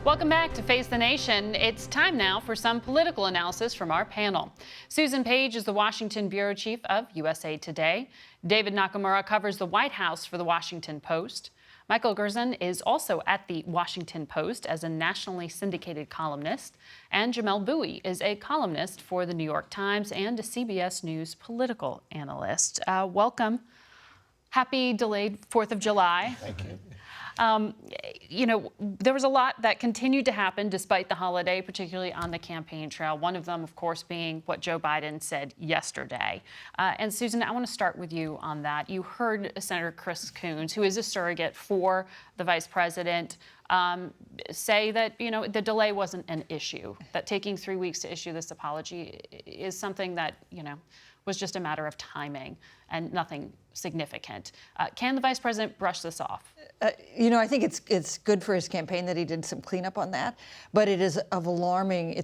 Welcome back to Face the Nation. It's time now for some political analysis from our panel. Susan Page is the Washington bureau chief of USA Today. David Nakamura covers the White House for the Washington Post. Michael Gerzon is also at the Washington Post as a nationally syndicated columnist. And Jamelle Bouie is a columnist for the New York Times and a CBS News political analyst. Welcome. Happy delayed 4th of July. Thank you. There was a lot that continued to happen despite the holiday, particularly on the campaign trail. One of them, of course, being what Joe Biden said yesterday. And Susan, I want to start with you on that. You heard Senator Chris Coons, who is a surrogate for the vice president, say that, the delay wasn't an issue, that taking 3 weeks to issue this apology is something that, was just a matter of timing and nothing significant. Can the vice president brush this off? I think it's good for his campaign that he did some cleanup on that, but it's alarming,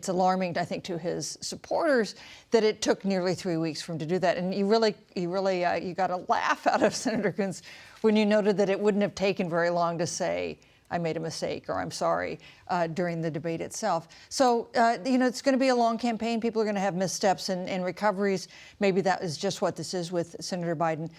I think, to his supporters that it took nearly 3 weeks for him to do that. And you got a laugh out of Senator Coons when you noted that it wouldn't have taken very long to say, I made a mistake or I'm sorry during the debate itself. So, it's going to be a long campaign. People are going to have missteps and recoveries. Maybe that is just what this is with Senator Biden,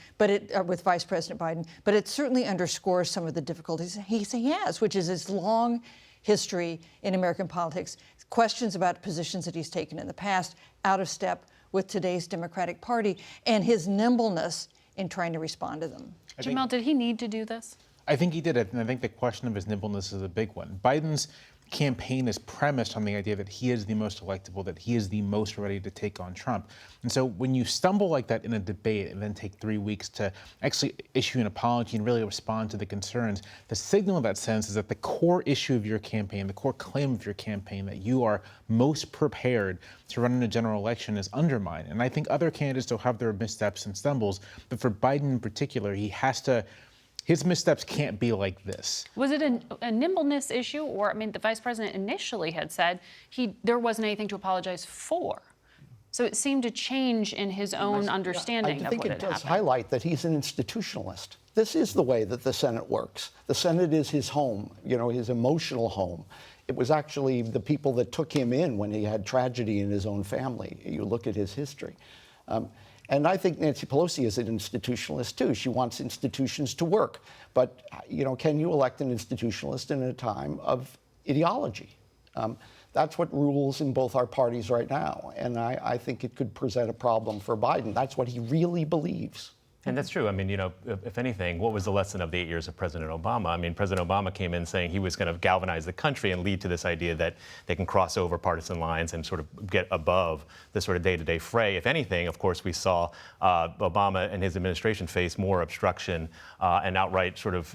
with Vice President Biden. But it certainly underscores some of the difficulties he has, which is his long history in American politics, questions about positions that he's taken in the past, out of step with today's Democratic Party, and his nimbleness in trying to respond to them. Jamelle, did he need to do this? I think he did it, and I think the question of his nimbleness is a big one. Biden's campaign is premised on the idea that he is the most electable, that he is the most ready to take on Trump. And so when you stumble like that in a debate and then take 3 weeks to actually issue an apology and really respond to the concerns, the signal in that sense is that the core issue of your campaign, the core claim of your campaign, that you are most prepared to run in a general election, is undermined. And I think other candidates will have their missteps and stumbles, but for Biden in particular, his missteps can't be like this. Was it a nimbleness issue? Or, the vice president initially had said there wasn't anything to apologize for. So it seemed to change in his own understanding of what had happened. I think it does highlight that he's an institutionalist. This is the way that the Senate works. The Senate is his home, his emotional home. It was actually the people that took him in when he had tragedy in his own family. You look at his history. And I think Nancy Pelosi is an institutionalist, too. She wants institutions to work. But, can you elect an institutionalist in a time of ideology? That's what rules in both our parties right now. And I think it could present a problem for Biden. That's what he really believes. And that's true. If anything, what was the lesson of the 8 years of President Obama? President Obama came in saying he was going to galvanize the country and lead to this idea that they can cross over partisan lines and sort of get above the sort of day-to-day fray. If anything, of course, we saw Obama and his administration face more obstruction and outright sort of,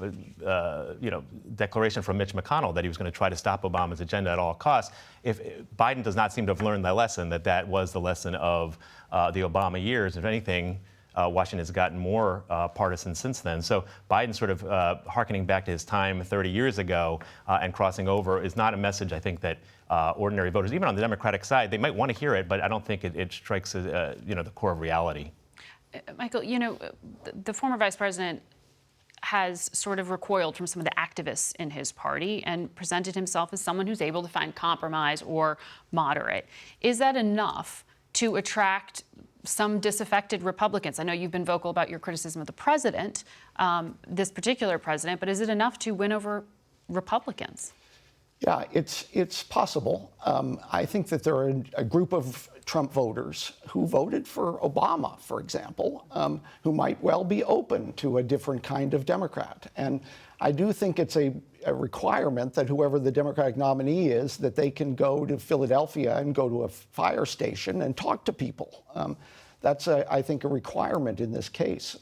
declaration from Mitch McConnell that he was going to try to stop Obama's agenda at all costs. If Biden does not seem to have learned that lesson, that was the lesson of the Obama years, if anything, Washington has gotten more partisan since then. So Biden sort of hearkening back to his time 30 years ago and crossing over is not a message, I think, that ordinary voters, even on the Democratic side, they might want to hear it, but I don't think it strikes, the core of reality. Michael, the former vice president has sort of recoiled from some of the activists in his party and presented himself as someone who's able to find compromise or moderate. Is that enough to attract some disaffected Republicans? I know you've been vocal about your criticism of the president, this particular president, but is it enough to win over Republicans? Yeah, it's possible. I think that there are a group of Trump voters who voted for Obama, for example, who might well be open to a different kind of Democrat. And I do think it's a requirement that whoever the Democratic nominee is, that they can go to Philadelphia and go to a fire station and talk to people. That's, I think, a requirement in this case.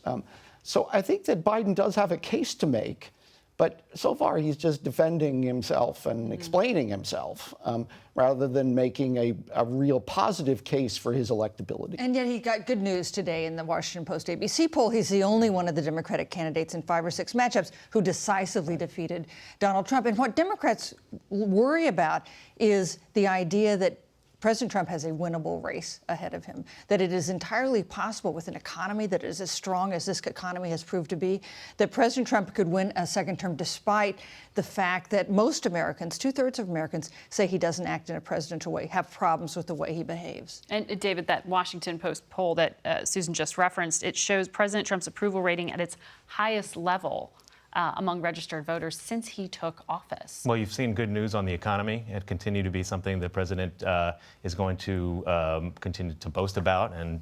So I think that Biden does have a case to make, but so far he's just defending himself and explaining himself rather than making a real positive case for his electability. And yet he got good news today in the Washington Post ABC poll. He's the only one of the Democratic candidates in 5 or 6 matchups who decisively defeated Donald Trump. And what Democrats worry about is the idea that President Trump has a winnable race ahead of him, that it is entirely possible with an economy that is as strong as this economy has proved to be, that President Trump could win a second term despite the fact that most Americans, 2/3 of Americans, say he doesn't act in a presidential way, have problems with the way he behaves. And David, that Washington Post poll that Susan just referenced, it shows President Trump's approval rating at its highest level among registered voters since he took office. Well, you've seen good news on the economy. It continued to be something the president is going to continue to boast about, and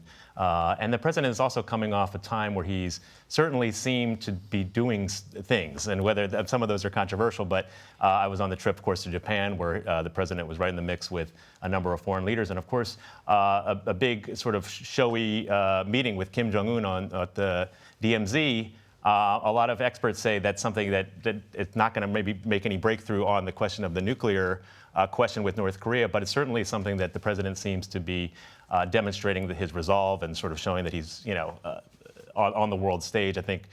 the president is also coming off a time where he's certainly seemed to be doing things, and whether some of those are controversial. But I was on the trip, of course, to Japan, where the president was right in the mix with a number of foreign leaders, and of course, a big sort of showy meeting with Kim Jong-un at the DMZ. A lot of experts say that's something that it's not going to maybe make any breakthrough on the question of the nuclear question with North Korea, but it's certainly something that the president seems to be demonstrating his resolve and sort of showing that he's, on the world stage. I think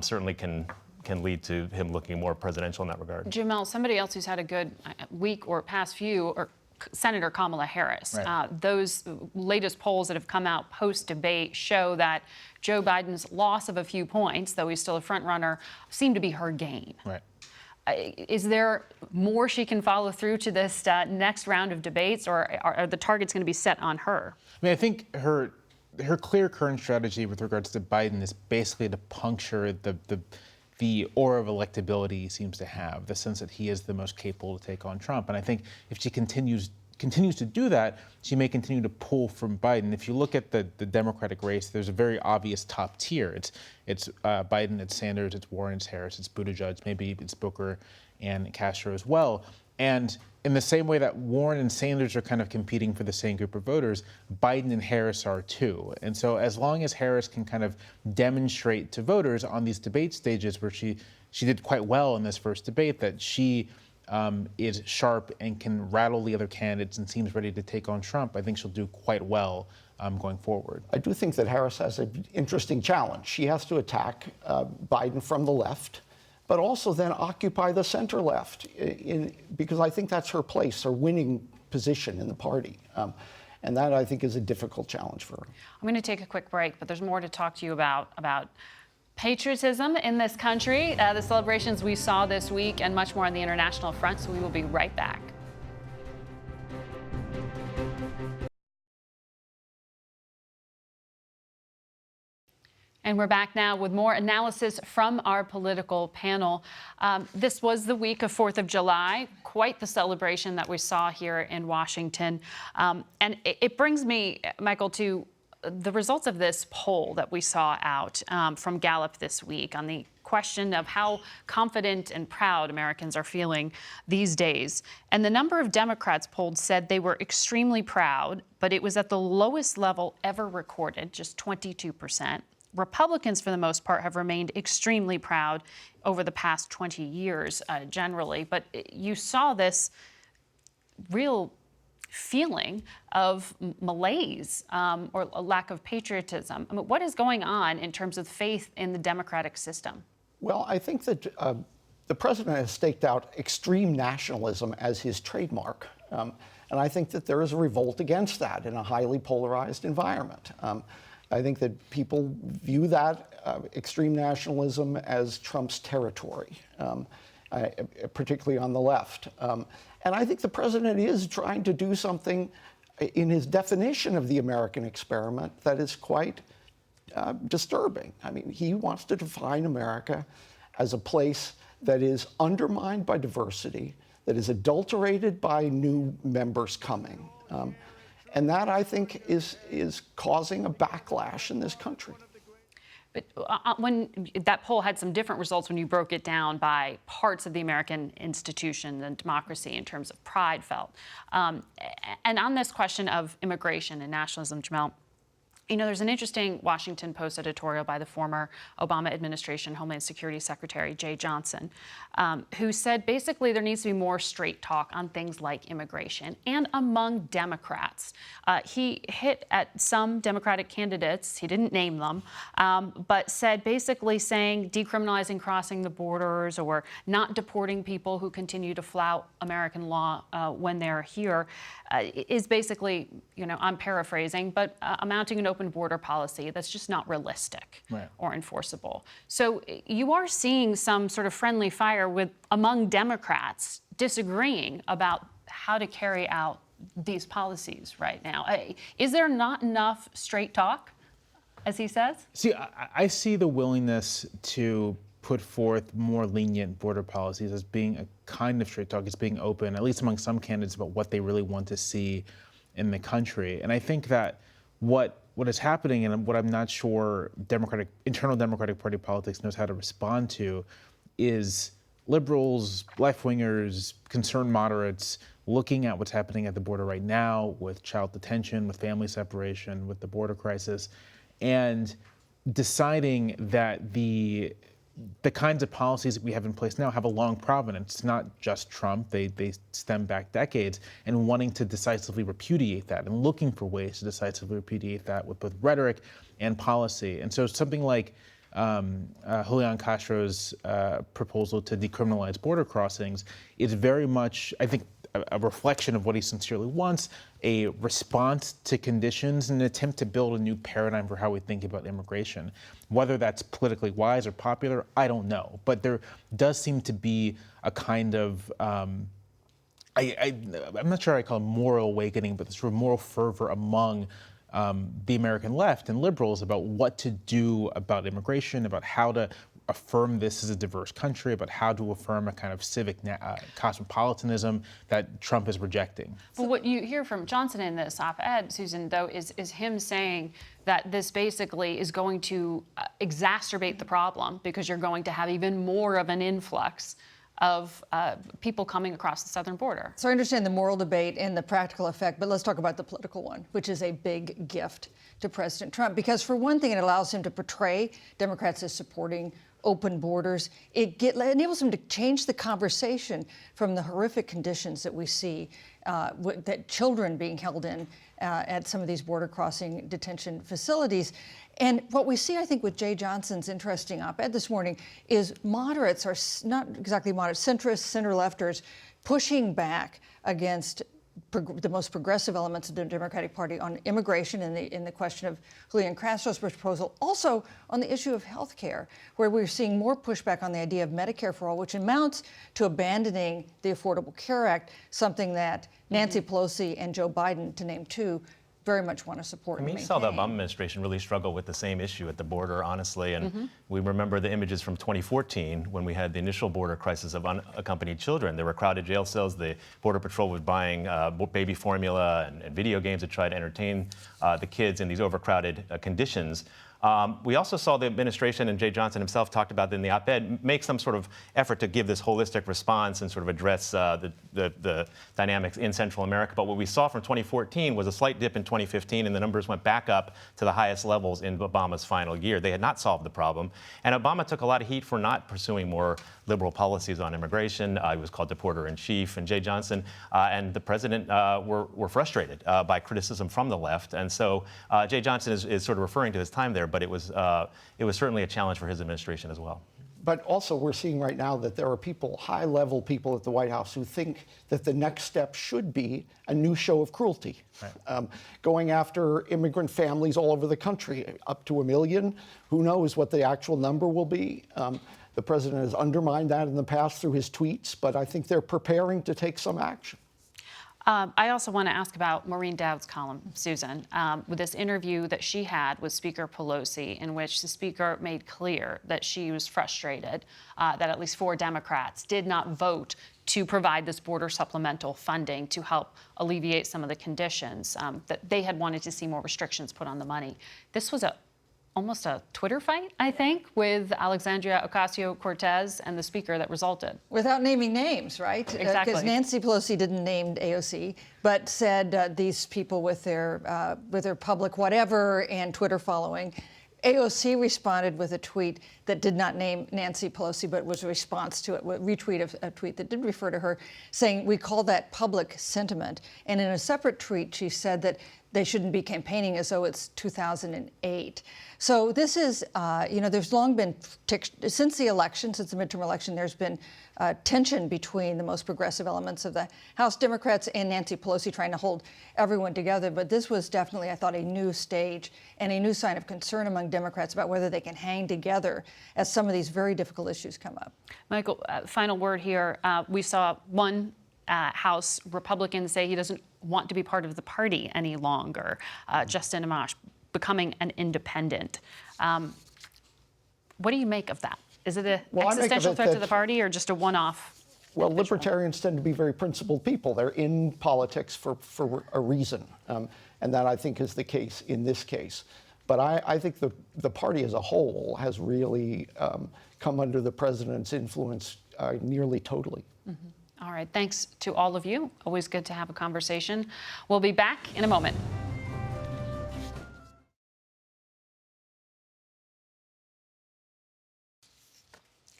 certainly can lead to him looking more presidential in that regard. Jamelle, somebody else who's had a good week or past few, or Senator Kamala Harris. Right. Those latest polls that have come out post-debate show that Joe Biden's loss of a few points, though he's still a front runner, seem to be her gain. Right. Is there more she can follow through to this next round of debates, or are the targets going to be set on her? I mean, I think her clear current strategy with regards to Biden is basically to puncture the aura of electability he seems to have, the sense that he is the most capable to take on Trump. And I think if she continues to do that, she may continue to pull from Biden. If you look at the Democratic race, there's a very obvious top tier. It's Biden, it's Sanders, it's Warren, it's Harris, it's Buttigieg, maybe it's Booker and Castro as well. And in the same way that Warren and Sanders are kind of competing for the same group of voters, Biden and Harris are too. And so as long as Harris can kind of demonstrate to voters on these debate stages where she did quite well in this first debate, that she is sharp and can rattle the other candidates and seems ready to take on Trump, I think she'll do quite well going forward. I do think that Harris has an interesting challenge. She has to attack Biden from the left, but also then occupy the center left, because I think that's her place, her winning position in the party. And that, I think, is a difficult challenge for her. I'm going to take a quick break, but there's more to talk to you about patriotism in this country, the celebrations we saw this week, and much more on the international front. So we will be right back. And we're back now with more analysis from our political panel. This was the week of 4th of July, quite the celebration that we saw here in Washington. And it brings me, Michael, to the results of this poll that we saw out from Gallup this week on the question of how confident and proud Americans are feeling these days. And the number of Democrats polled said they were extremely proud, but it was at the lowest level ever recorded, just 22%. Republicans, for the most part, have remained extremely proud over the past 20 years generally. But you saw this real feeling of malaise or a lack of patriotism. I mean, what is going on in terms of faith in the democratic system? Well, I think that the president has staked out extreme nationalism as his trademark. And I think that there is a revolt against that in a highly polarized environment. I think that people view that extreme nationalism as Trump's territory, particularly on the left. And I think the president is trying to do something in his definition of the American experiment that is quite disturbing. I mean, he wants to define America as a place that is undermined by diversity, that is adulterated by new members coming. And that, I think, is causing a backlash in this country. But when that poll had some different results when you broke it down by parts of the American institution and democracy in terms of pride felt. And on this question of immigration and nationalism, Jamelle, You know, there's an interesting Washington Post editorial by the former Obama administration Homeland Security Secretary Jay Johnson, who said basically there needs to be more straight talk on things like immigration and among Democrats. He hit at some Democratic candidates, he didn't name them, but said basically saying decriminalizing crossing the borders or not deporting people who continue to flout American law when they're here is basically, you know, I'm paraphrasing, but amounting an open border policy that's just not realistic or enforceable. So you are seeing some sort of friendly fire among Democrats disagreeing about how to carry out these policies right now. Is there not enough straight talk, as he says? See, I see the willingness to put forth more lenient border policies as being a kind of straight talk, as being open, at least among some candidates, about what they really want to see in the country. And I think that what is happening, and what I'm not sure internal Democratic Party politics knows how to respond to, is liberals, left-wingers, concerned moderates looking at what's happening at the border right now with child detention, with family separation, with the border crisis, and deciding that the kinds of policies that we have in place now have a long provenance. It's not just Trump. They stem back decades, and wanting to decisively repudiate that and looking for ways to decisively repudiate that with both rhetoric and policy. And so something like Julian Castro's proposal to decriminalize border crossings is very much, I think, a reflection of what he sincerely wants, a response to conditions, and an attempt to build a new paradigm for how we think about immigration. Whether that's politically wise or popular, I don't know. But there does seem to be a kind of, I'm not sure I call it moral awakening, but sort of moral fervor among the American left and liberals about what to do about immigration, about how to affirm this as a diverse country, about how to affirm a kind of civic cosmopolitanism that Trump is rejecting. Well, what you hear from Johnson in this op-ed, Susan, though, is him saying that this basically is going to exacerbate the problem because you're going to have even more of an influx of people coming across the southern border. So I understand the moral debate and the practical effect, but let's talk about the political one, which is a big gift to President Trump. Because for one thing, it allows him to portray Democrats as supporting open borders. It enables him to change the conversation from the horrific conditions that we see, that children being held in at some of these border crossing detention facilities. And what we see, I think, with Jay Johnson's interesting op-ed this morning is moderates are not exactly moderate, centrists, center-lefters, pushing back against the most progressive elements of the Democratic Party on immigration in the question of Julian Castro's proposal, also on the issue of health care, where we're seeing more pushback on the idea of Medicare for all, which amounts to abandoning the Affordable Care Act, something that Nancy Pelosi and Joe Biden, to name two, very much want to support. We saw the Obama administration really struggle with the same issue at the border, honestly, and we remember the images from 2014 when we had the initial border crisis of unaccompanied children. There were crowded jail cells. The Border Patrol was buying baby formula and video games to try to entertain the kids in these overcrowded conditions. We also saw the administration, and Jay Johnson himself talked about it in the op-ed, make some sort of effort to give this holistic response and sort of address the dynamics in Central America. But what we saw from 2014 was a slight dip in 2015, and the numbers went back up to the highest levels in Obama's final year. They had not solved the problem. And Obama took a lot of heat for not pursuing more liberal policies on immigration. He was called deporter-in-chief. And Jay Johnson and the president were frustrated by criticism from the left. And so Jay Johnson is sort of referring to his time there, but it was certainly a challenge for his administration as well. But also we're seeing right now that there are people, high-level people at the White House, who think that the next step should be a new show of cruelty, going after immigrant families all over the country, up to 1 million. Who knows what the actual number will be? The president has undermined that in the past through his tweets, but I think they're preparing to take some action. I also want to ask about Maureen Dowd's column, Susan, with this interview that she had with Speaker Pelosi, in which the speaker made clear that she was frustrated that at least 4 Democrats did not vote to provide this border supplemental funding to help alleviate some of the conditions, that they had wanted to see more restrictions put on the money. This was a almost a Twitter fight, I think, with Alexandria Ocasio-Cortez and the speaker that resulted. Without naming names, right? Exactly. Because Nancy Pelosi didn't name AOC, but said these people with their public whatever and Twitter following. AOC responded with a tweet that did not name Nancy Pelosi, but was a response to it, a retweet of a tweet that did refer to her, saying, we call that public sentiment. And in a separate tweet, she said that they shouldn't be campaigning as though it's 2008. So this is, there's long been, since the election, since the midterm election, there's been tension between the most progressive elements of the House Democrats and Nancy Pelosi trying to hold everyone together. But this was definitely, I thought, a new stage and a new sign of concern among Democrats about whether they can hang together as some of these very difficult issues come up. Michael, final word here. We saw one House Republican say he doesn't want to be part of the party any longer, Justin Amash, becoming an independent. What do you make of that? Is it an existential threat to the party or just a one-off? Well, libertarians tend to be very principled people. They're in politics for a reason. And that, I think, is the case in this case. But I think the party as a whole has really come under the president's influence nearly totally. Mm-hmm. All right. Thanks to all of you. Always good to have a conversation. We'll be back in a moment.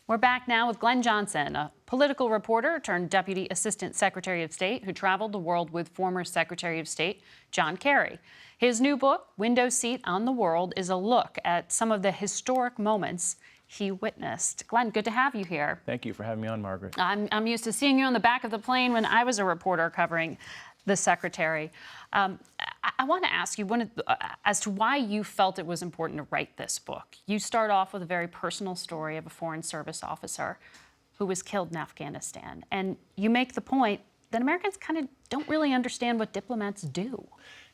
We're back now with Glen Johnson, a political reporter turned Deputy Assistant Secretary of State who traveled the world with former Secretary of State John Kerry. His new book, Window Seat on the World, is a look at some of the historic moments he witnessed. Glen, good to have you here. Thank you for having me on, Margaret. I'm used to seeing you on the back of the plane when I was a reporter covering the Secretary. I want to ask you as to why you felt it was important to write this book. You start off with a very personal story of a Foreign Service officer who was killed in Afghanistan. And you make the point that Americans kind of don't really understand what diplomats do.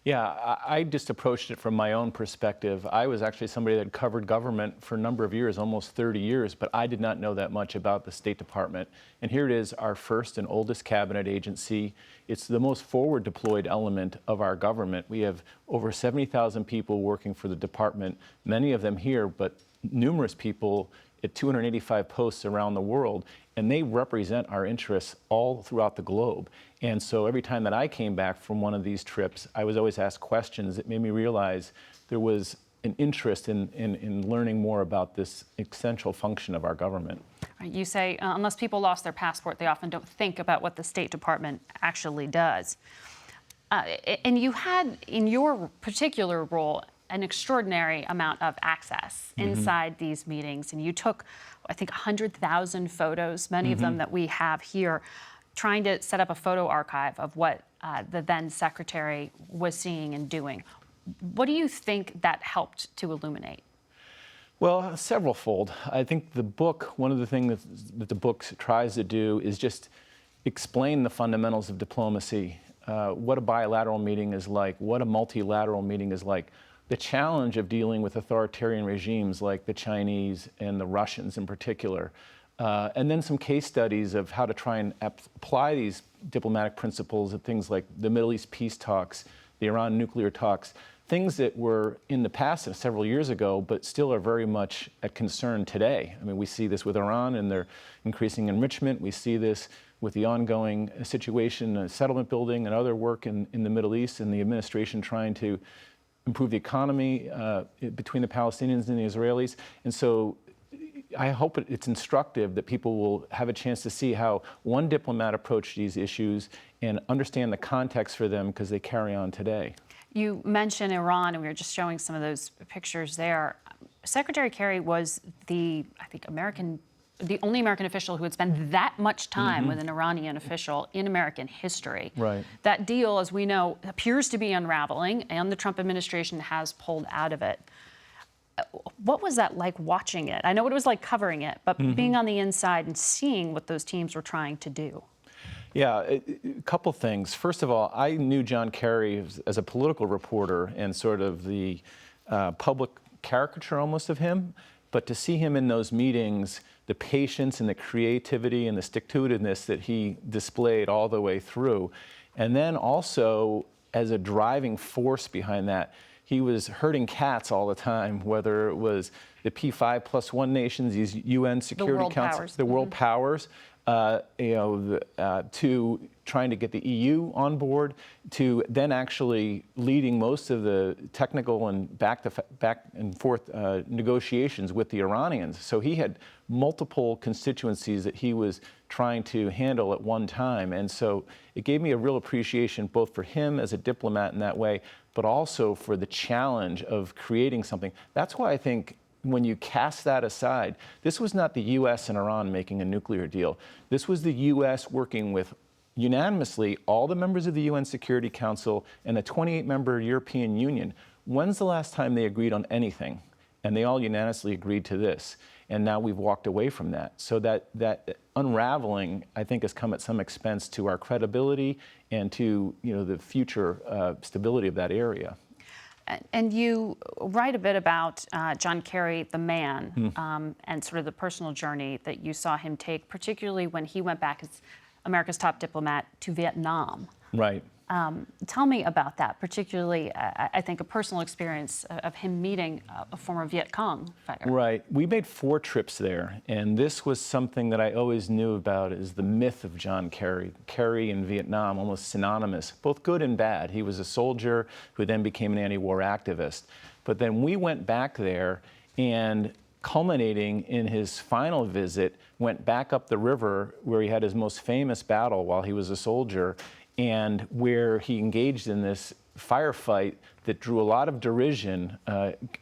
Yeah, I just approached it from my own perspective. I was actually somebody that covered government for a number of years, almost 30 years, but I did not know that much about the State Department. And here it is, our first and oldest cabinet agency. It's the most forward deployed element of our government. We have over 70,000 people working for the department, many of them here, but numerous people at 285 posts around the world, and they represent our interests all throughout the globe. And so every time that I came back from one of these trips, I was always asked questions that made me realize there was an interest in learning more about this essential function of our government. Right, you say unless people lost their passport, they often don't think about what the State Department actually does. And you had, in your particular role, an extraordinary amount of access inside these meetings. And you took, I think, 100,000 photos, many of them that we have here, trying to set up a photo archive of what the then Secretary was seeing and doing. What do you think that helped to illuminate? Well, several-fold. I think the book, one of the things that the book tries to do is just explain the fundamentals of diplomacy, what a bilateral meeting is like, what a multilateral meeting is like, the challenge of dealing with authoritarian regimes like the Chinese and the Russians in particular, and then some case studies of how to try and apply these diplomatic principles of things like the Middle East peace talks, the Iran nuclear talks, things that were in the past several years ago, but still are very much a concern today. I mean, we see this with Iran and their increasing enrichment. We see this with the ongoing situation, settlement building and other work in the Middle East, and the administration trying to improve the economy between the Palestinians and the Israelis. And so I hope it's instructive that people will have a chance to see how one diplomat approached these issues and understand the context for them because they carry on today. You mentioned Iran, and we were just showing some of those pictures there. Secretary Kerry was the only American official who had spent that much time with an Iranian official in American history. Right. That deal, as we know, appears to be unraveling, and the Trump administration has pulled out of it. What was that like watching it? I know what it was like covering it, but being on the inside and seeing what those teams were trying to do. Yeah, a couple things. First of all, I knew John Kerry as a political reporter and sort of the public caricature almost of him, but to see him in those meetings, the patience and the creativity and the stick-to-itiveness that he displayed all the way through, and then also as a driving force behind that, he was herding cats all the time, whether it was the P5+1 nations, these UN Security world Council, powers. the world powers, to trying to get the EU on board, to then actually leading most of the technical and back and forth negotiations with the Iranians. So he had multiple constituencies that he was trying to handle at one time. And so it gave me a real appreciation both for him as a diplomat in that way, but also for the challenge of creating something. That's why I think when you cast that aside, this was not the U.S. and Iran making a nuclear deal. This was the U.S. working with unanimously all the members of the UN Security Council and the 28-member European Union. When's the last time they agreed on anything? And they all unanimously agreed to this. And now we've walked away from that. So that unraveling, I think, has come at some expense to our credibility and to the future stability of that area. And you write a bit about John Kerry, the man, and sort of the personal journey that you saw him take, particularly when he went back as America's top diplomat to Vietnam. Right. Tell me about that, particularly, I think, a personal experience of him meeting a former Viet Cong fighter. Right. We made 4 trips there, and this was something that I always knew about, is the myth of John Kerry. Kerry in Vietnam, almost synonymous, both good and bad. He was a soldier who then became an anti-war activist. But then we went back there, and culminating in his final visit, went back up the river where he had his most famous battle while he was a soldier, and where he engaged in this firefight that drew a lot of derision,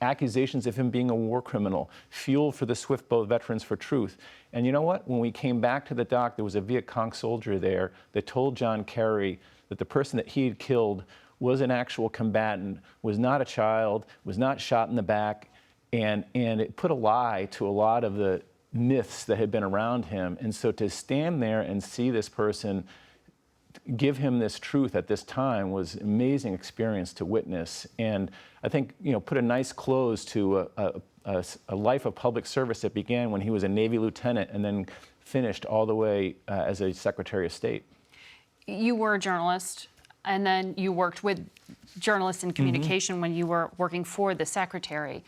accusations of him being a war criminal, fuel for the Swift Boat Veterans for Truth. And you know what? When we came back to the dock, there was a Viet Cong soldier there that told John Kerry that the person that he had killed was an actual combatant, was not a child, was not shot in the back, and it put a lie to a lot of the myths that had been around him. And so to stand there and see this person give him this truth at this time was an amazing experience to witness. And I think, put a nice close to a life of public service that began when he was a Navy lieutenant and then finished all the way as a Secretary of State. You were a journalist, and then you worked with journalists in communication when you were working for the Secretary.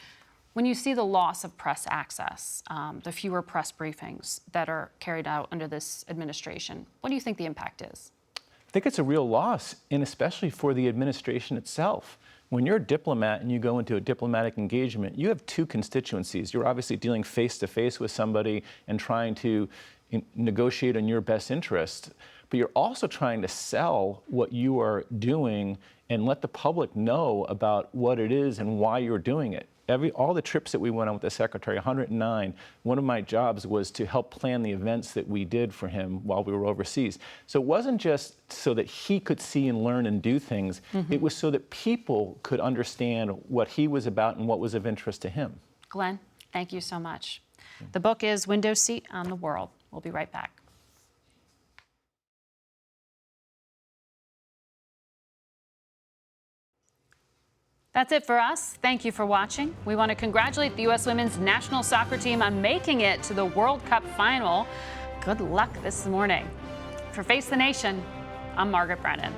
When you see the loss of press access, the fewer press briefings that are carried out under this administration, what do you think the impact is? I think it's a real loss, and especially for the administration itself. When you're a diplomat and you go into a diplomatic engagement, you have 2 constituencies. You're obviously dealing face-to-face with somebody and trying to negotiate in your best interest, but you're also trying to sell what you are doing and let the public know about what it is and why you're doing it. All the trips that we went on with the Secretary, 109, one of my jobs was to help plan the events that we did for him while we were overseas. So it wasn't just so that he could see and learn and do things, it was so that people could understand what he was about and what was of interest to him. Glenn, thank you so much. The book is Window Seat on the World. We'll be right back. That's it for us. Thank you for watching. We want to congratulate the U.S. women's national soccer team on making it to the World Cup final. Good luck this morning. For Face the Nation, I'm Margaret Brennan.